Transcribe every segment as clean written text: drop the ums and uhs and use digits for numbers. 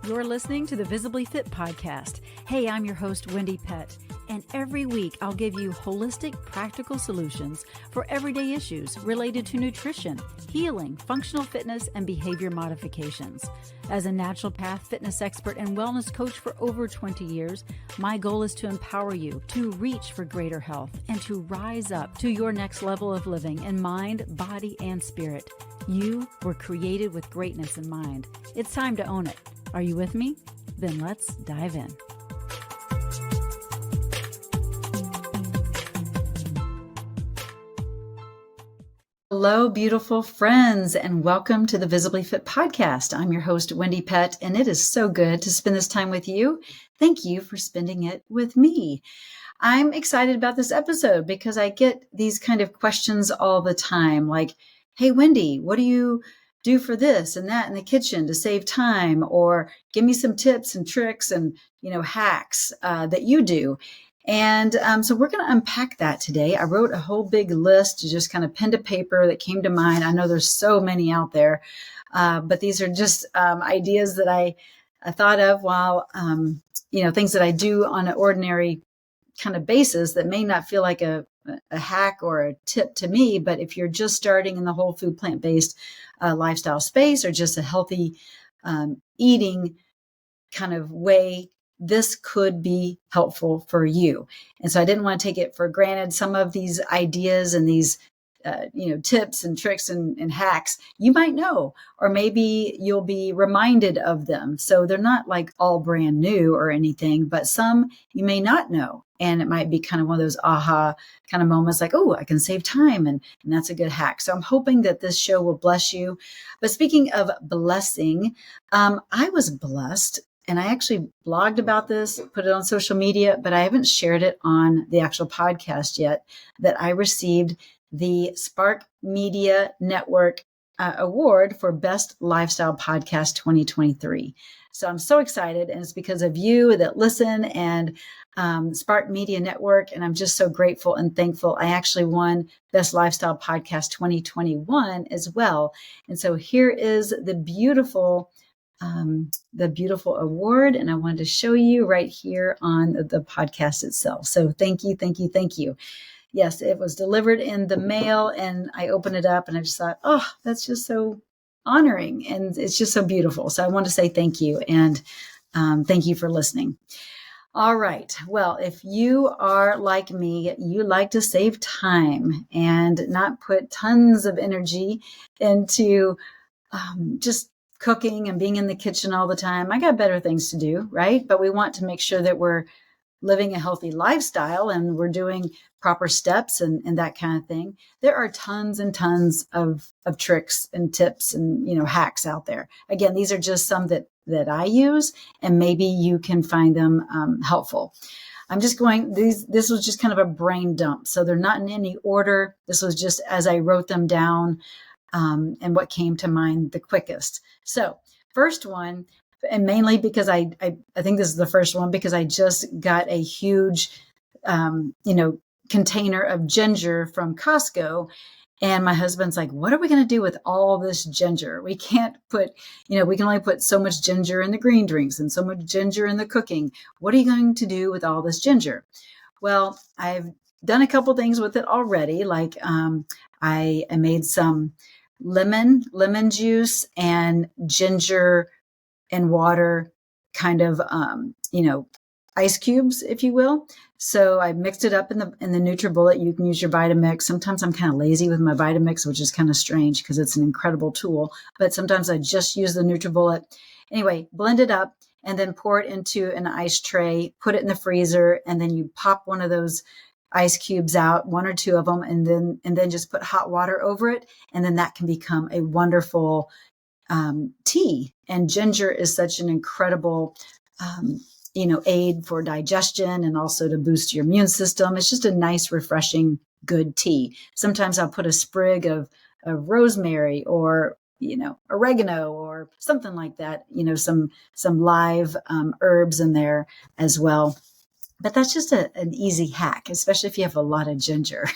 You're listening to the Visibly Fit Podcast. Hey, I'm your host, Wendie Pett, and every week I'll give you holistic, practical solutions for everyday issues related to nutrition, healing, functional fitness, and behavior modifications. As a naturopath, fitness expert, and wellness coach for over 20 years, my goal is to empower you to reach for greater health and to rise up to your next level of living in mind, body, and spirit. You were created with greatness in mind. It's time to own it. Are you with me? Then let's dive in. Hello, beautiful friends, and welcome to the Visibly Fit Podcast. I'm your host, Wendie Pett, and it is so good to spend this time with you. Thank you for spending it with me. I'm excited about this episode because I get these kind of questions all the time, like, hey, Wendie, what do you do for this and that in the kitchen to save time? Or give me some tips and tricks and, hacks that you do. And so we're going to unpack that today. I wrote a whole big list, just kind of pen to paper that came to mind. I know there's so many out there, but these are just ideas that I thought of while, things that I do on an ordinary kind of basis that may not feel like a hack or a tip to me, but if you're just starting in the whole food plant-based lifestyle space or just a healthy eating kind of way, this could be helpful for you. And so I didn't want to take it for granted. Some of these ideas and these tips and tricks and hacks you might know, or maybe you'll be reminded of them. So they're not like all brand new or anything, but some you may not know. And it might be kind of one of those aha kind of moments like, oh, I can save time. And that's a good hack. So I'm hoping that this show will bless you. But speaking of blessing, I was blessed. And I actually blogged about this, put it on social media, but I haven't shared it on the actual podcast yet, that I received the Spark Media Network Award for Best Lifestyle Podcast 2023. So I'm so excited, and it's because of you that listen and Spark Media Network, and I'm just so grateful and thankful. I actually won Best Lifestyle Podcast 2021 as well. And so here is the beautiful award, and I wanted to show you right here on the podcast itself. So thank you, thank you, thank you. Yes, it was delivered in the mail, and I opened it up and I just thought, oh, that's just so honoring. And it's just so beautiful. So I want to say thank you. And thank you for listening. All right. Well, if you are like me, you like to save time and not put tons of energy into just cooking and being in the kitchen all the time. I got better things to do, right? But we want to make sure that we're living a healthy lifestyle and we're doing proper steps and that kind of thing. There are tons and tons of tricks and tips and, hacks out there. Again, these are just some that I use, and maybe you can find them helpful. This was just kind of a brain dump. So they're not in any order. This was just as I wrote them down and what came to mind the quickest. So first one, and mainly because I think this is the first one because I just got a huge, container of ginger from Costco. And my husband's like, what are we going to do with all this ginger? We can't put, we can only put so much ginger in the green drinks and so much ginger in the cooking. What are you going to do with all this ginger? Well, I've done a couple things with it already. Like I made some lemon juice and ginger and water kind of, ice cubes, if you will. So I mixed it up in the NutriBullet. You can use your Vitamix. Sometimes I'm kind of lazy with my Vitamix, which is kind of strange because it's an incredible tool. But sometimes I just use the NutriBullet. Anyway, blend it up and then pour it into an ice tray, put it in the freezer, and then you pop one of those ice cubes out, one or two of them, and then just put hot water over it. And then that can become a wonderful tea. And ginger is such an incredible, aid for digestion and also to boost your immune system. It's just a nice, refreshing, good tea. Sometimes I'll put a sprig of rosemary or, oregano or something like that, some live herbs in there as well. But that's just an easy hack, especially if you have a lot of ginger.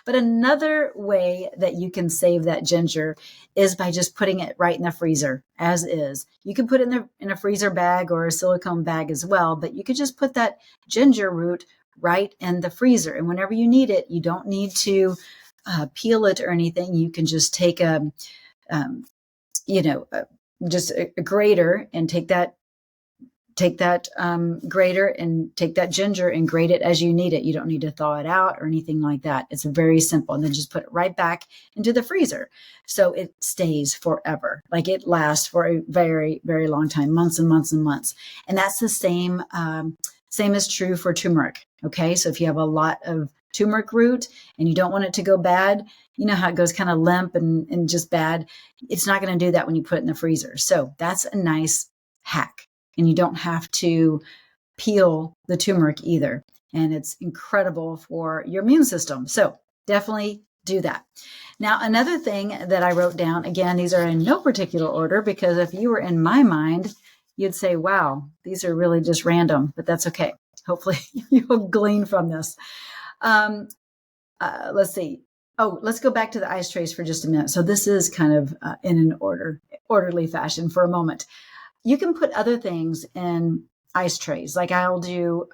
But another way that you can save that ginger is by just putting it right in the freezer as is. You can put it in a freezer bag or a silicone bag as well, but you could just put that ginger root right in the freezer. And whenever you need it, you don't need to peel it or anything. You can just take um, just a grater and take that grater and take that ginger and grate it as you need it. You don't need to thaw it out or anything like that. It's very simple. And then just put it right back into the freezer. So it stays forever. Like it lasts for a very, very long time, months and months and months. And that's the same is true for turmeric. Okay. So if you have a lot of turmeric root and you don't want it to go bad, you know how it goes kind of limp and just bad. It's not going to do that when you put it in the freezer. So that's a nice hack. And you don't have to peel the turmeric either. And it's incredible for your immune system. So definitely do that. Now, another thing that I wrote down, again, these are in no particular order, because if you were in my mind, you'd say, wow, these are really just random, but that's okay. Hopefully you'll glean from this. Let's see. Oh, let's go back to the ice trays for just a minute. So this is kind of in an orderly fashion for a moment. You can put other things in ice trays. Like I'll do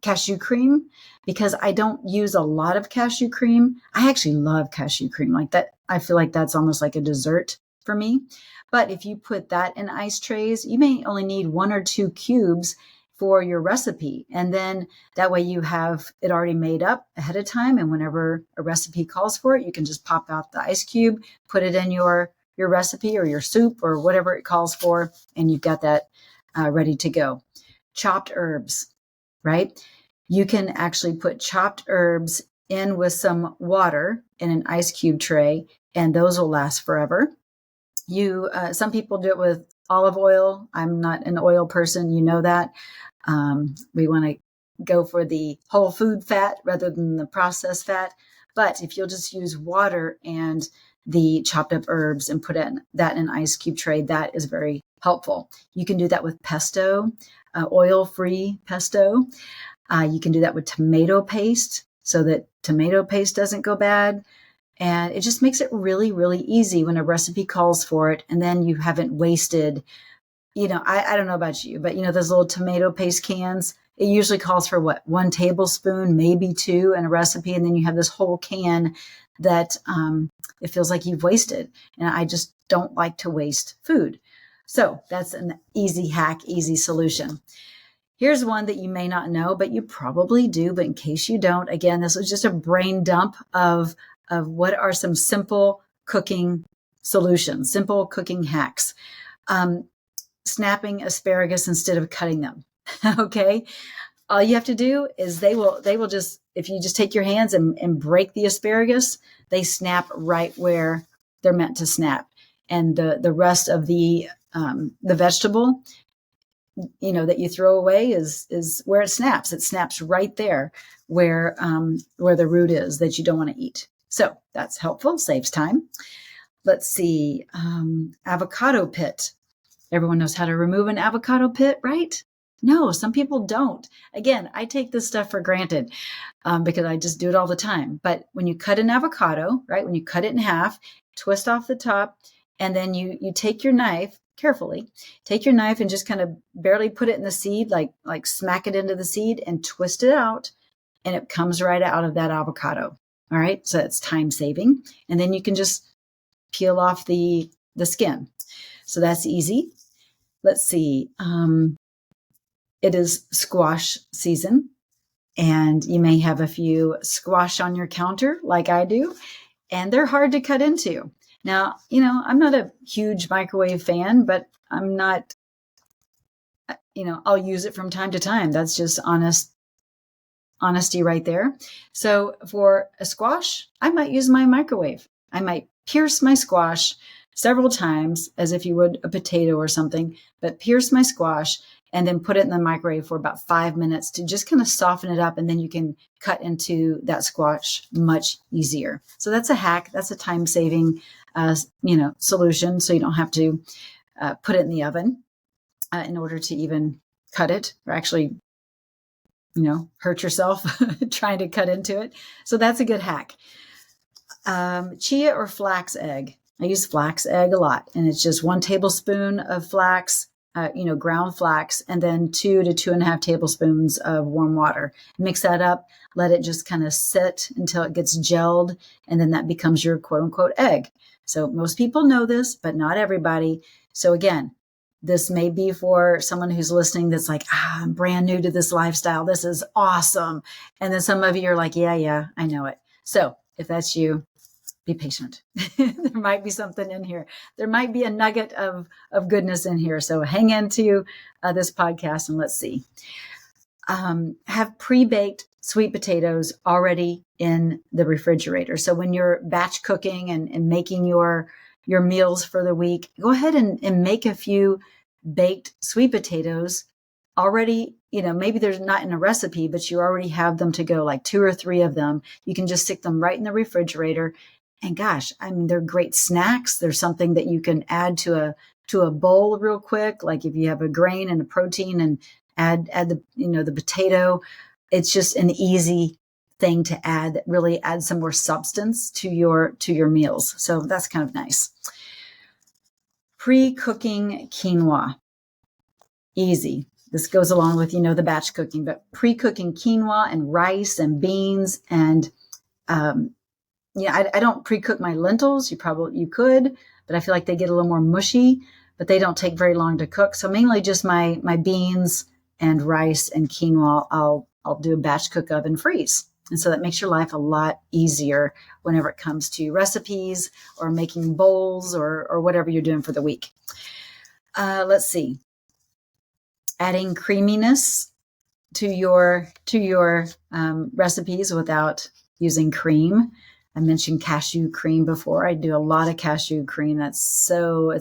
cashew cream, because I don't use a lot of cashew cream. I actually love cashew cream like that. I feel like that's almost like a dessert for me. But if you put that in ice trays, you may only need 1 or 2 cubes for your recipe. And then that way you have it already made up ahead of time. And whenever a recipe calls for it, you can just pop out the ice cube, put it in your recipe or your soup or whatever it calls for, and you've got that ready to go. Chopped herbs, right? You can actually put chopped herbs in with some water in an ice cube tray, and those will last forever. Some people do it with olive oil. I'm not an oil person, you know that. We want to go for the whole food fat rather than the processed fat. But if you'll just use water and the chopped up herbs and put that in an ice cube tray, that is very helpful. You can do that with pesto, oil-free pesto. You can do that with tomato paste so that tomato paste doesn't go bad. And it just makes it really, really easy when a recipe calls for it. And then you haven't wasted, I don't know about you, but those little tomato paste cans, it usually calls for 1 tablespoon, maybe 2 in a recipe. And then you have this whole can that it feels like you've wasted. And I just don't like to waste food. So that's an easy hack, easy solution. Here's one that you may not know, but you probably do. But in case you don't, again, this was just a brain dump of what are some simple cooking solutions, simple cooking hacks. Snapping asparagus instead of cutting them. Okay. All you have to do is they will just, if you just take your hands and break the asparagus, they snap right where they're meant to snap. And the rest of the vegetable, that you throw away is where it snaps. It snaps right there where the root is that you don't want to eat. So that's helpful, saves time. Let's see, avocado pit. Everyone knows how to remove an avocado pit, right? No, some people don't. Again, I take this stuff for granted because I just do it all the time. But when you cut an avocado, right, when you cut it in half, twist off the top, and then you take your knife, carefully, take your knife and just kind of barely put it in the seed, like smack it into the seed and twist it out, and it comes right out of that avocado. All right, so it's time saving. And then you can just peel off the skin. So that's easy. Let's see. It is squash season, and you may have a few squash on your counter like I do, and they're hard to cut into. Now, I'm not a huge microwave fan, but I'm not, I'll use it from time to time. That's just honesty right there. So for a squash, I might use my microwave. I might pierce my squash several times as if you would a potato or something, but pierce my squash and then put it in the microwave for about 5 minutes to just kind of soften it up. And then you can cut into that squash much easier. So that's a hack. That's a time saving, solution. So you don't have to put it in the oven in order to even cut it or actually hurt yourself trying to cut into it. So that's a good hack. Chia or flax egg. I use flax egg a lot, and it's just 1 tablespoon of flax, ground flax, and then 2 to 2.5 tablespoons of warm water. Mix that up, let it just kind of sit until it gets gelled, and then that becomes your quote unquote egg. So most people know this, but not everybody. So again, this may be for someone who's listening that's like, I'm brand new to this lifestyle. This is awesome. And then some of you are like, yeah, I know it. So if that's you, be patient. There might be something in here. There might be a nugget of goodness in here. So hang into this podcast and let's see. Have pre-baked sweet potatoes already in the refrigerator. So when you're batch cooking and making your meals for the week, go ahead and make a few baked sweet potatoes already. Maybe there's not in a recipe, but you already have them to go, like 2 or 3 of them. You can just stick them right in the refrigerator. And gosh, they're great snacks. There's something that you can add to a bowl real quick. Like if you have a grain and a protein and add the potato, it's just an easy thing to add that really adds some more substance to your meals. So that's kind of nice. Pre-cooking quinoa. Easy. This goes along with, the batch cooking, but pre-cooking quinoa and rice and beans and, I don't pre-cook my lentils. You could, but I feel like they get a little more mushy, but they don't take very long to cook. So mainly just my beans and rice and quinoa, I'll do a batch cook of and freeze. And so that makes your life a lot easier whenever it comes to recipes or making bowls or whatever you're doing for the week. Let's see. Adding creaminess to your recipes without using cream. I mentioned cashew cream before. I do a lot of cashew cream. It's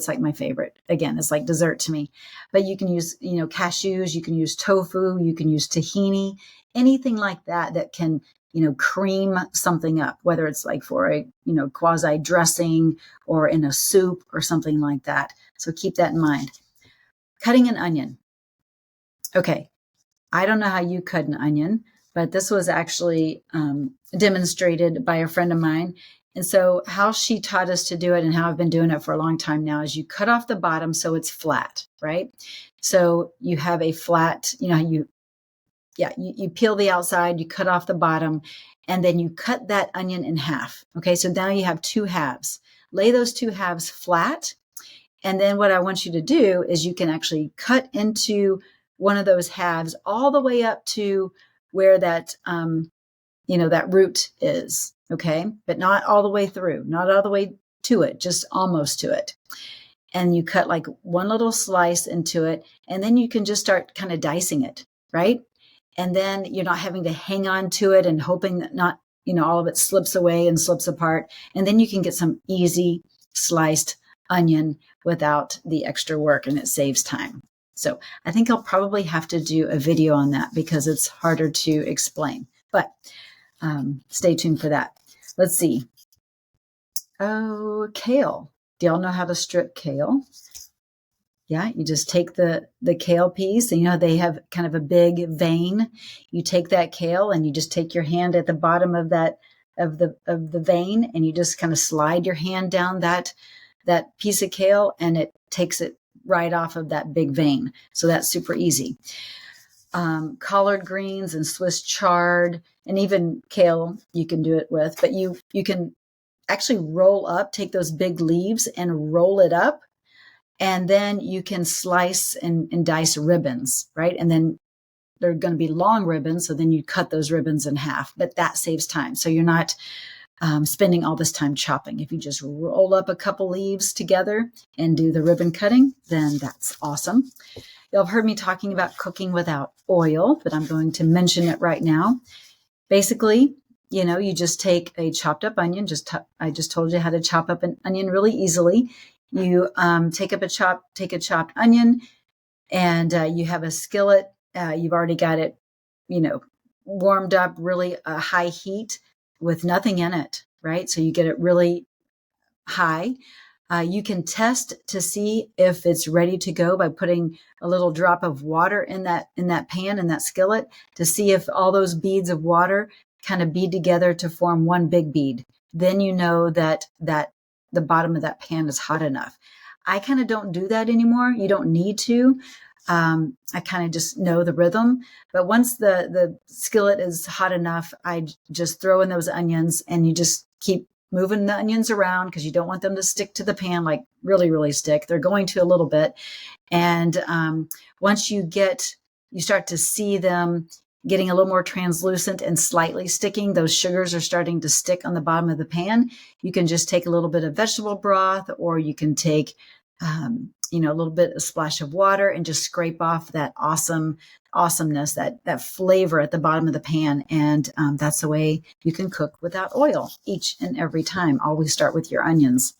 like my favorite. Again, it's like dessert to me. But you can use, cashews, you can use tofu, you can use tahini, anything like that can, cream something up, whether it's like for a, quasi dressing or in a soup or something like that. So keep that in mind. Cutting an onion. Okay. I don't know how you cut an onion, but this was actually demonstrated by a friend of mine. And so how she taught us to do it and how I've been doing it for a long time now is you cut off the bottom so it's flat, right? So you have a flat, you peel the outside, you cut off the bottom, and then you cut that onion in half. Okay, so now you have 2 halves. Lay those 2 halves flat. And then what I want you to do is you can actually cut into one of those halves all the way up to where that, that root is. Okay. But not all the way through, not all the way to it, just almost to it. And you cut like one little slice into it. And then you can just start kind of dicing it. Right. And then you're not having to hang on to it and hoping that not, all of it slips away and slips apart. And then you can get some easy sliced onion without the extra work, and it saves time. So I think I'll probably have to do a video on that because it's harder to explain, but stay tuned for that. Let's see. Oh, kale. Do y'all know how to strip kale? Yeah, you just take the kale piece and they have kind of a big vein. You take that kale and you just take your hand at the bottom of that of the vein and you just kind of slide your hand down that piece of kale and it takes it right off of that big vein. So that's super easy. Collard greens and Swiss chard and even kale you can do it with, but you can actually take those big leaves and roll it up. And then you can slice and dice ribbons, right? And then they're going to be long ribbons. So then you cut those ribbons in half, but that saves time. So you're not spending all this time chopping. If you just roll up a couple leaves together and do the ribbon cutting, then that's awesome. Y'all have heard me talking about cooking without oil, but I'm going to mention it right now. Basically, you just take a chopped up onion. I just told you how to chop up an onion really easily. You take a chopped onion and you have a skillet. You've already got it, warmed up, really a high heat with nothing in it, right? So you get it really high. You can test to see if it's ready to go by putting a little drop of water in that pan, in that skillet, to see if all those beads of water kind of bead together to form one big bead. Then you know that the bottom of that pan is hot enough. I kind of don't do that anymore. You don't need to. I kind of just know the rhythm. But once the skillet is hot enough, I just throw in those onions, and you just keep moving the onions around because you don't want them to stick to the pan, like really, really stick. They're going to a little bit. And once you start to see them getting a little more translucent and slightly sticking, those sugars are starting to stick on the bottom of the pan. You can just take a little bit of vegetable broth, or you can take, a little bit, a splash of water, and just scrape off that awesomeness, that flavor at the bottom of the pan. And that's the way you can cook without oil each and every time. Always start with your onions.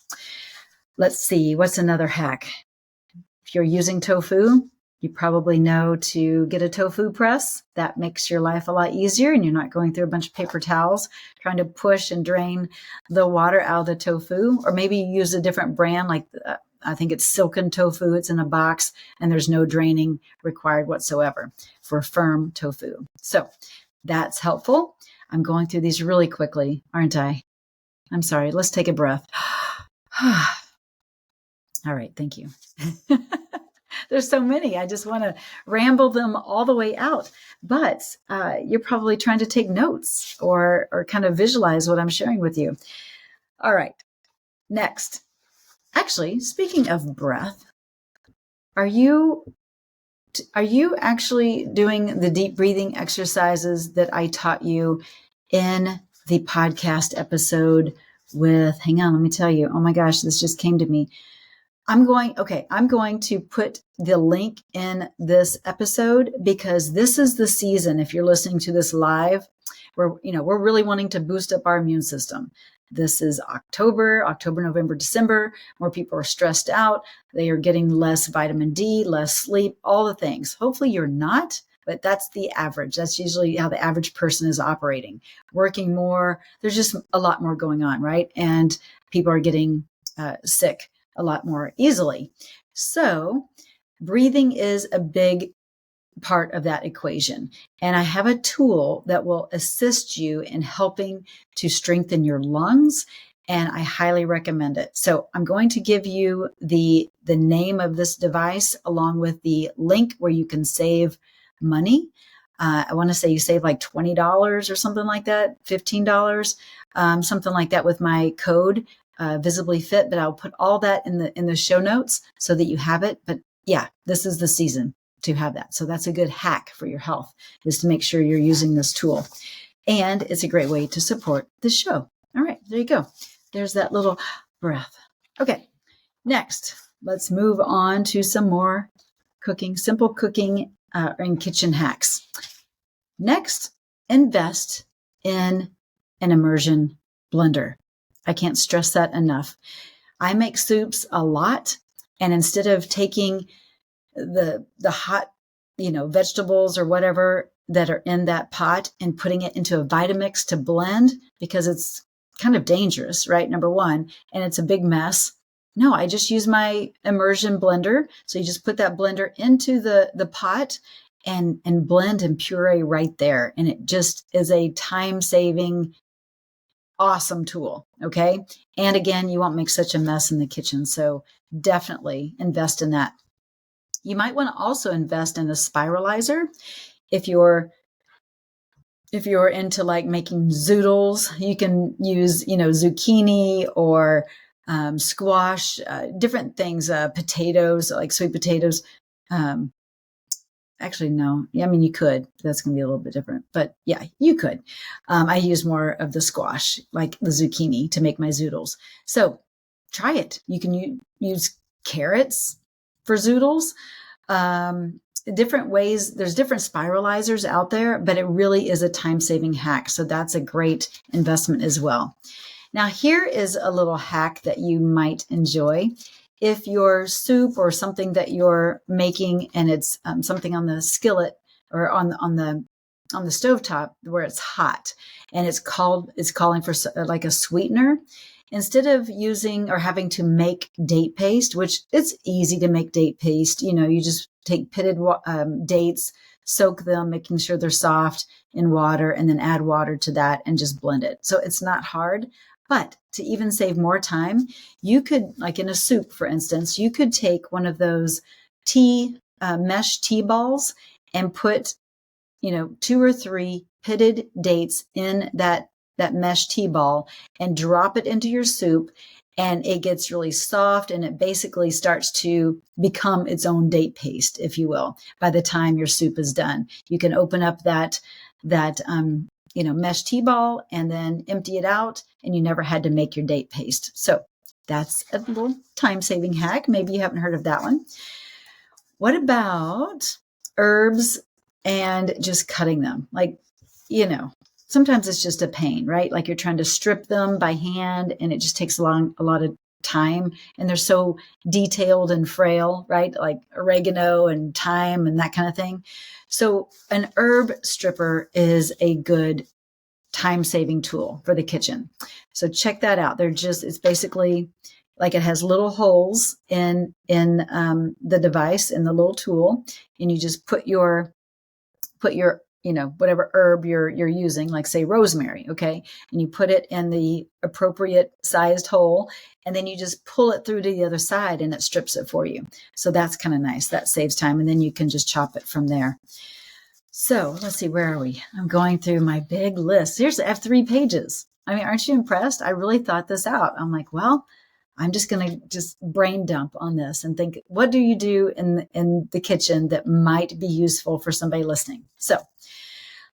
Let's see, what's another hack? If you're using tofu, you probably know to get a tofu press. That makes your life a lot easier, and you're not going through a bunch of paper towels trying to push and drain the water out of the tofu. Or maybe you use a different brand, like I think it's Silken Tofu. It's in a box, and there's no draining required whatsoever for firm tofu. So that's helpful. I'm going through these really quickly, aren't I? I'm sorry. Let's take a breath. All right. Thank you. There's so many. I just want to ramble them all the way out. But you're probably trying to take notes or kind of visualize what I'm sharing with you. All right. Next. Actually, speaking of breath, are you actually doing the deep breathing exercises that I taught you in the podcast episode with, hang on, let me tell you. Oh my gosh, this just came to me. I'm going to put the link in this episode, because this is the season, if you're listening to this live, where, we're really wanting to boost up our immune system. This is October, November, December, where people are stressed out. They are getting less vitamin D, less sleep, all the things. Hopefully you're not, but that's the average. That's usually how the average person is operating, working more. There's just a lot more going on, right? And people are getting sick a lot more easily. So breathing is a big part of that equation. And I have a tool that will assist you in helping to strengthen your lungs, and I highly recommend it. So I'm going to give you the name of this device along with the link where you can save money. I want to say you save like $20 or something like that, $15, something like that with my code, Visibly Fit. But I'll put all that in the show notes so that you have it. But yeah, this is the season to have that. So that's a good hack for your health, is to make sure you're using this tool. And it's a great way to support the show. All right, there you go. There's that little breath. Okay, next, let's move on to some more cooking, simple cooking and kitchen hacks. Next, invest in an immersion blender. I can't stress that enough. I make soups a lot, and instead of taking the hot, vegetables or whatever that are in that pot and putting it into a Vitamix to blend, because it's kind of dangerous, right? Number one, and it's a big mess. No, I just use my immersion blender. So you just put that blender into the pot and blend and puree right there. And it just is a time-saving, awesome tool. Okay. And again, you won't make such a mess in the kitchen. So definitely invest in that. You might want to also invest in a spiralizer. If you're into like making zoodles, you can use, zucchini or squash, different things, potatoes, like sweet potatoes. Actually, no. I mean, you could. That's going to be a little bit different. But yeah, you could. I use more of the squash, like the zucchini, to make my zoodles. So try it. You can use carrots for zoodles. Different ways. There's different spiralizers out there, but it really is a time-saving hack. So that's a great investment as well. Now, here is a little hack that you might enjoy. If your soup or something that you're making and it's something on the skillet or on the stovetop where it's hot and it's calling for like a sweetener, instead of using or having to make date paste, which it's easy to make date paste, you just take pitted dates, soak them, making sure they're soft in water, and then add water to that and just blend it. So it's not hard. But to even save more time, you could, like in a soup, for instance, you could take one of those mesh tea balls and put, 2 or 3 pitted dates in that mesh tea ball and drop it into your soup, and it gets really soft, and it basically starts to become its own date paste, if you will. By the time your soup is done, you can open up that mesh tea ball and then empty it out, and you never had to make your date paste. So that's a little time-saving hack. Maybe you haven't heard of that one. What about herbs and just cutting them? Sometimes it's just a pain, right? Like you're trying to strip them by hand, and it just takes a lot of time, and they're so detailed and frail, right? Like oregano and thyme and that kind of thing. So an herb stripper is a good time-saving tool for the kitchen. So check that out. It's basically like it has little holes in the device, in the little tool, and you just put your whatever herb you're using, like say rosemary, okay? And you put it in the appropriate sized hole, and then you just pull it through to the other side, and it strips it for you. So that's kind of nice. That saves time, and then you can just chop it from there. So let's see, where are we? I'm going through my big list. I have 3 pages. I mean, aren't you impressed? I really thought this out. I'm like, well, I'm just going to just brain dump on this and think, what do you do in the kitchen that might be useful for somebody listening? So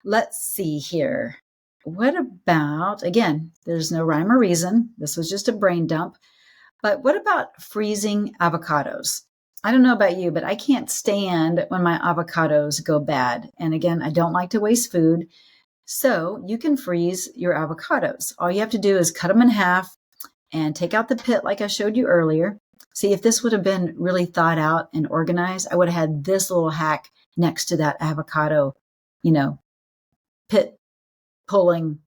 let's see here. What about, again, there's no rhyme or reason. This was just a brain dump. But what about freezing avocados? I don't know about you, but I can't stand when my avocados go bad. And again, I don't like to waste food. So you can freeze your avocados. All you have to do is cut them in half and take out the pit like I showed you earlier. See, if this would have been really thought out and organized, I would have had this little hack next to that avocado, pit pulling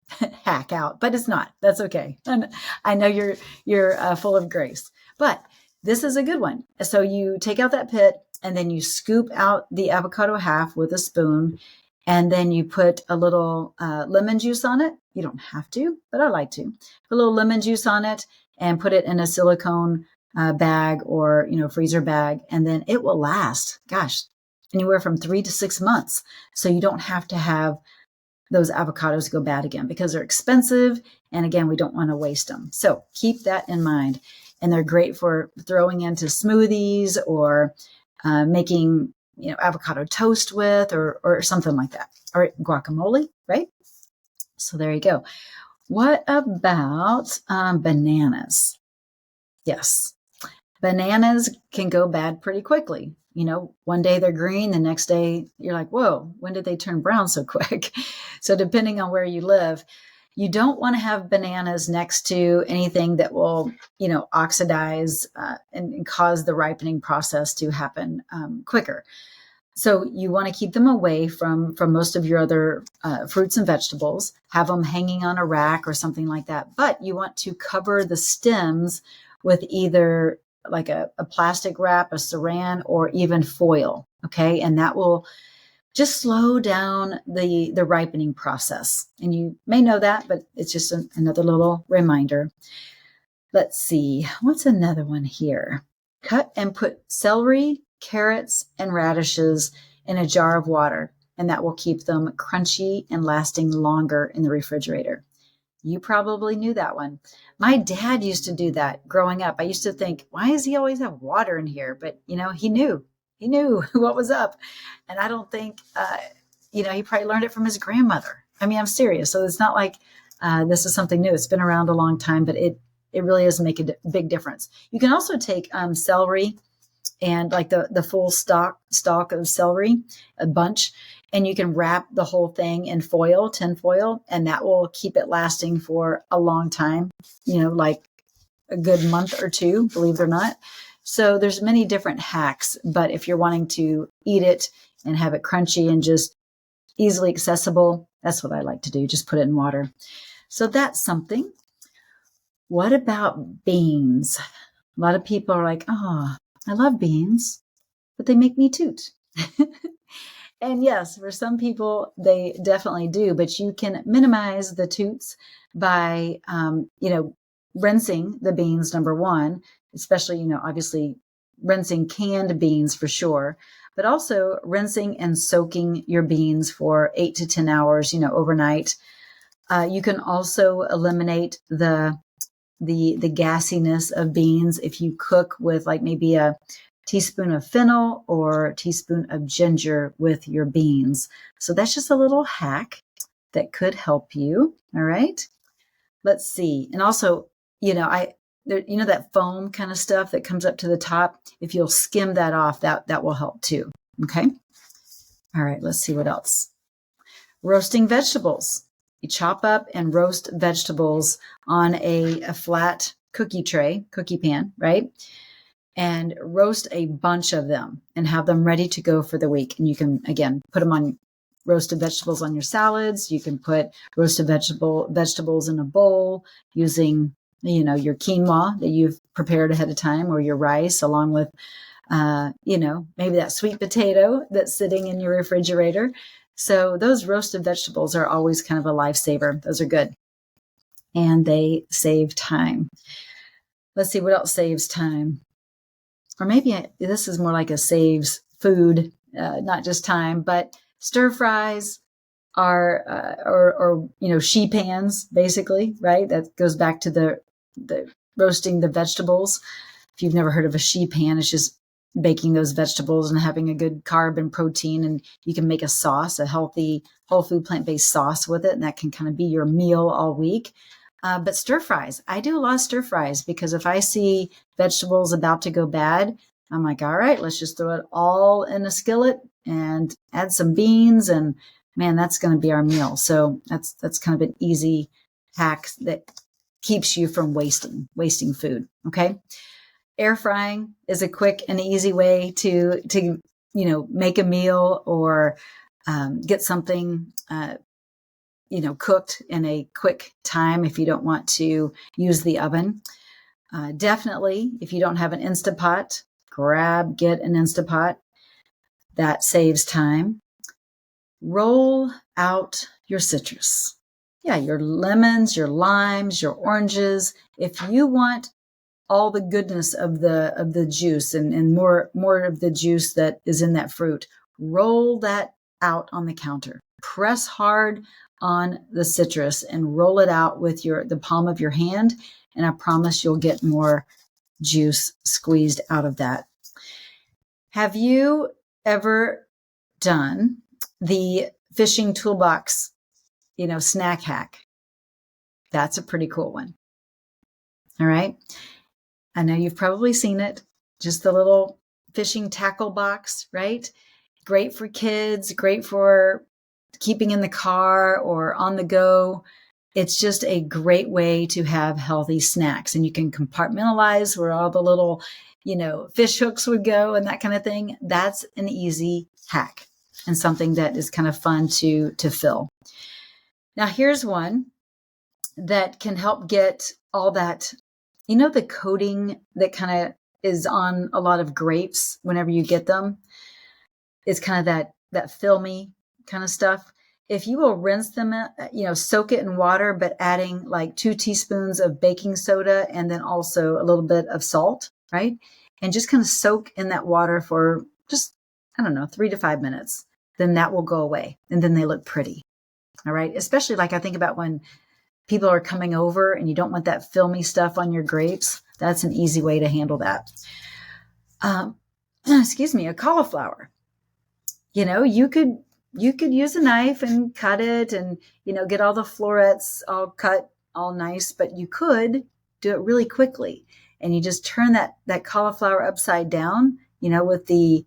hack out, but it's not. That's okay. And I know you're full of grace, but this is a good one. So you take out that pit, and then you scoop out the avocado half with a spoon, and then you put a little lemon juice on it. You don't have to, but I like to. Put a little lemon juice on it and put it in a silicone bag or, freezer bag, and then it will last, anywhere from 3 to 6 months. So you don't have to have those avocados go bad again, because they're expensive. And again, we don't want to waste them. So keep that in mind. And they're great for throwing into smoothies or making, avocado toast with, or something like that, or guacamole, right? So there you go. What about bananas? Yes, bananas can go bad pretty quickly. One day they're green, the next day you're like, whoa, when did they turn brown so quick? So depending on where you live, you don't want to have bananas next to anything that will, oxidize and cause the ripening process to happen quicker. So you want to keep them away from most of your other fruits and vegetables. Have them hanging on a rack or something like that. But you want to cover the stems with either like a plastic wrap, a saran, or even foil. Okay, and that will just slow down the ripening process. And you may know that, but it's just another little reminder. Let's see, what's another one here? Cut and put celery, carrots, and radishes in a jar of water, and that will keep them crunchy and lasting longer in the refrigerator. You probably knew that one. My dad used to do that growing up. I used to think, why does he always have water in here? But, he knew what was up. And I don't think, he probably learned it from his grandmother. I mean, I'm serious. So it's not like this is something new. It's been around a long time, but it really does make a big difference. You can also take celery and like the full stalk of celery, a bunch, and you can wrap the whole thing in foil, tin foil, and that will keep it lasting for a long time, like a good month or 2, believe it or not. So there's many different hacks, but if you're wanting to eat it and have it crunchy and just easily accessible, that's what I like to do. Just put it in water. So that's something. What about beans? A lot of people are like, oh, I love beans, but they make me toot. And yes, for some people, they definitely do, but you can minimize the toots by, rinsing the beans, number one, especially, obviously rinsing canned beans for sure, but also rinsing and soaking your beans for 8 to 10 hours, overnight. You can also eliminate the gassiness of beans if you cook with like maybe a teaspoon of fennel or a teaspoon of ginger with your beans. So that's just a little hack that could help you. All right. Let's see. And also, that foam kind of stuff that comes up to the top, if you'll skim that off, that will help too. Okay. All right. Let's see what else. Roasting vegetables. You chop up and roast vegetables on a flat cookie pan, right? And roast a bunch of them and have them ready to go for the week. And you can, again, put them on roasted vegetables on your salads. You can put roasted vegetables in a bowl using, your quinoa that you've prepared ahead of time, or your rice, along with, maybe that sweet potato that's sitting in your refrigerator. So those roasted vegetables are always kind of a lifesaver. Those are good. And they save time. Let's see what else saves time. Or maybe this is more like a saves food, not just time, but stir fries are, she pans, basically, right? That goes back to the roasting the vegetables. If you've never heard of a she pan, it's just baking those vegetables and having a good carb and protein. And you can make a sauce, a healthy, whole food, plant-based sauce with it. And that can kind of be your meal all week. But stir fries, I do a lot of stir fries because if I see vegetables about to go bad, I'm like, all right, let's just throw it all in a skillet and add some beans. And man, that's going to be our meal. So that's kind of an easy hack that keeps you from wasting food. Okay. Air frying is a quick and easy way to make a meal or get something cooked in a quick time if you don't want to use the oven. Definitely, if you don't have an Instapot, get an Instapot. That saves time. Roll out your citrus. Yeah, your lemons, your limes, your oranges. If you want all the goodness of the juice and more of the juice that is in that fruit, roll that out on the counter. Press hard on the citrus and roll it out with the palm of your hand. And I promise you'll get more juice squeezed out of that. Have you ever done the fishing toolbox, snack hack? That's a pretty cool one. All right. I know you've probably seen it. Just the little fishing tackle box, right? Great for kids, great for keeping in the car or on the go. It's just a great way to have healthy snacks, and you can compartmentalize where all the little, fish hooks would go and that kind of thing. That's an easy hack and something that is kind of fun to fill. Now, here's one that can help get all that, the coating that kind of is on a lot of grapes whenever you get them. It's kind of that filmy kind of stuff. If you will rinse them, soak it in water, but adding like 2 teaspoons of baking soda and then also a little bit of salt, right? And just kind of soak in that water for just, 3 to 5 minutes. Then that will go away. And then they look pretty. All right. Especially like I think about when people are coming over and you don't want that filmy stuff on your grapes. That's an easy way to handle that. A cauliflower. You could use a knife and cut it and, get all the florets all cut all nice, but you could do it really quickly. And you just turn that cauliflower upside down, with the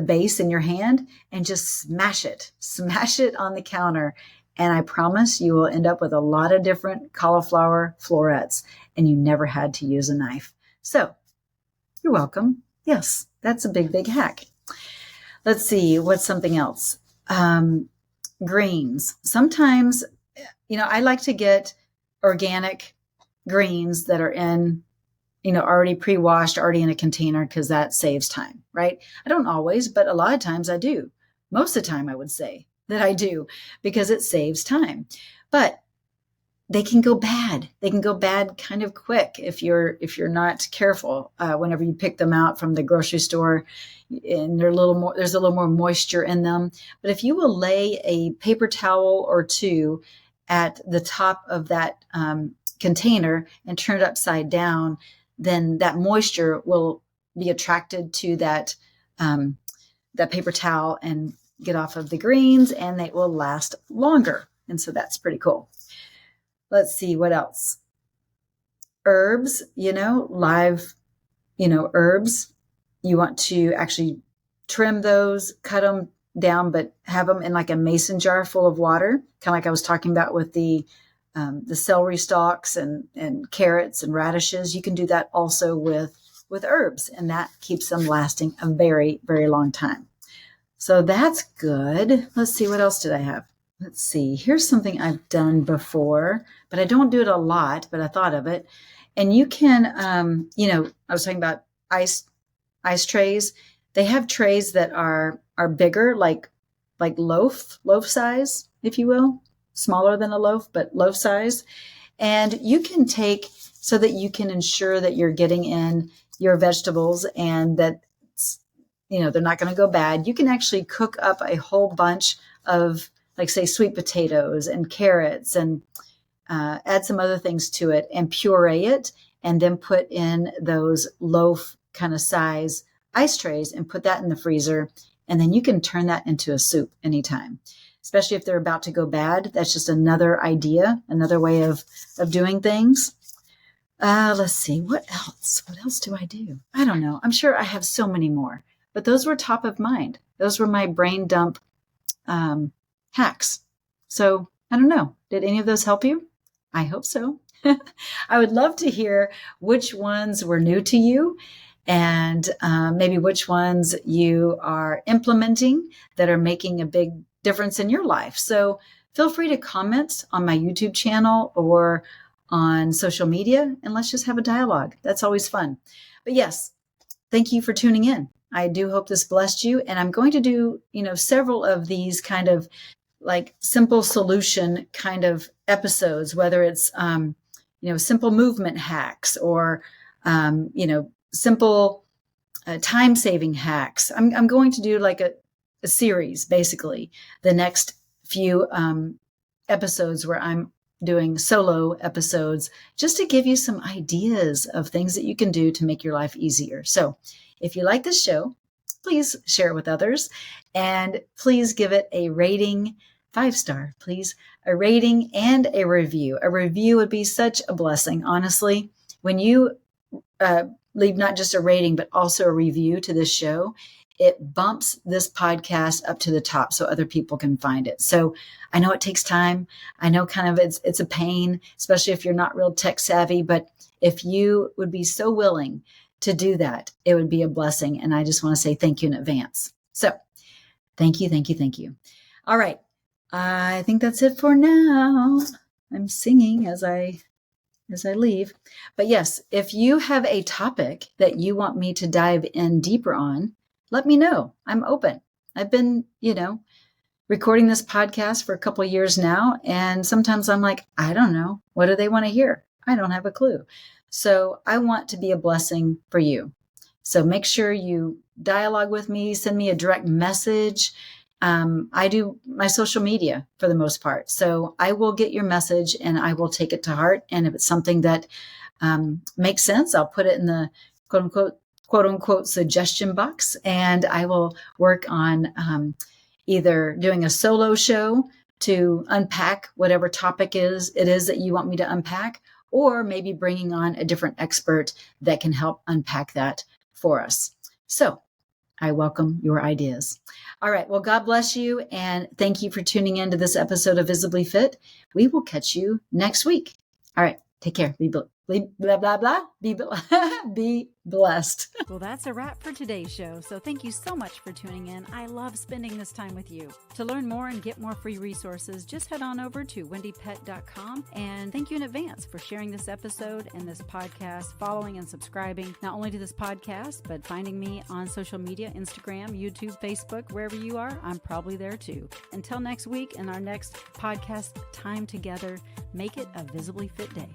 base in your hand and just smash it on the counter. And I promise you will end up with a lot of different cauliflower florets and you never had to use a knife. So you're welcome. Yes, that's a big, big hack. Let's see, what's something else? Greens. Sometimes, I like to get organic greens that are in, already pre-washed, already in a container, because that saves time, right? I don't always, but a lot of times I do. Most of the time I would say that I do, because it saves time. But they can go bad. They can go bad kind of quick if you're not careful. Whenever you pick them out from the grocery store, and there's a little more moisture in them. But if you will lay a paper towel or two at the top of that container and turn it upside down, then that moisture will be attracted to that paper towel and get off of the greens, and they will last longer. And so that's pretty cool. Let's see what else. Herbs, live, herbs. You want to actually trim those, cut them down, but have them in like a mason jar full of water, kind of like I was talking about with the celery stalks and carrots and radishes. You can do that also with herbs, and that keeps them lasting a very, very long time. So that's good. Let's see, what else did I have? Let's see. Here's something I've done before, but I don't do it a lot, but I thought of it. And you can, I was talking about ice trays. They have trays that are bigger, like loaf size, if you will, smaller than a loaf, but loaf size. And you can take, so that you can ensure that you're getting in your vegetables and that, they're not going to go bad. You can actually cook up a whole bunch of, like, say, sweet potatoes and carrots, and add some other things to it and puree it, and then put in those loaf kind of size ice trays and put that in the freezer. And then you can turn that into a soup anytime, especially if they're about to go bad. That's just another idea, another way of doing things. Let's see, what else? What else do I do? I don't know. I'm sure I have so many more, but those were top of mind. Those were my brain dump hacks. So I don't know. Did any of those help you? I hope so. I would love to hear which ones were new to you, and maybe which ones you are implementing that are making a big difference in your life. So feel free to comment on my YouTube channel or on social media, and let's just have a dialogue. That's always fun. But yes, thank you for tuning in. I do hope this blessed you. And I'm going to do, several of these kind of like simple solution kind of episodes, whether it's, simple movement hacks or, simple time-saving hacks. I'm going to do like a series, basically, the next few episodes where I'm doing solo episodes, just to give you some ideas of things that you can do to make your life easier. So if you like this show, please share it with others, and please give it a rating, 5-star, please, a rating and a review. A review would be such a blessing, honestly. When you leave not just a rating, but also a review to this show, it bumps this podcast up to the top so other people can find it. So I know it takes time. I know kind of it's a pain, especially if you're not real tech savvy, but if you would be so willing to do that, it would be a blessing. And I just want to say thank you in advance. So thank you, thank you, thank you. All right. I think that's it for now. I'm singing as I leave. But yes, if you have a topic that you want me to dive in deeper on, let me know. I'm open. I've been, recording this podcast for a couple of years now. And sometimes I'm like, I don't know. What do they want to hear? I don't have a clue. So I want to be a blessing for you. So make sure you dialogue with me, send me a direct message. I do my social media for the most part. So I will get your message and I will take it to heart. And if it's something that makes sense, I'll put it in the quote unquote suggestion box, and I will work on either doing a solo show to unpack whatever topic it is that you want me to unpack, or maybe bringing on a different expert that can help unpack that for us. So I welcome your ideas. All right. Well, God bless you. And thank you for tuning in to this episode of Visibly Fit. We will catch you next week. All right. Take care. Be blessed. blah, blah, blah. Be blessed. Well, that's a wrap for today's show. So thank you so much for tuning in. I love spending this time with you. To learn more and get more free resources, just head on over to wendiepett.com. And thank you in advance for sharing this episode and this podcast, following and subscribing not only to this podcast, but finding me on social media, Instagram, YouTube, Facebook, wherever you are. I'm probably there too. Until next week and our next podcast time together, make it a visibly fit day.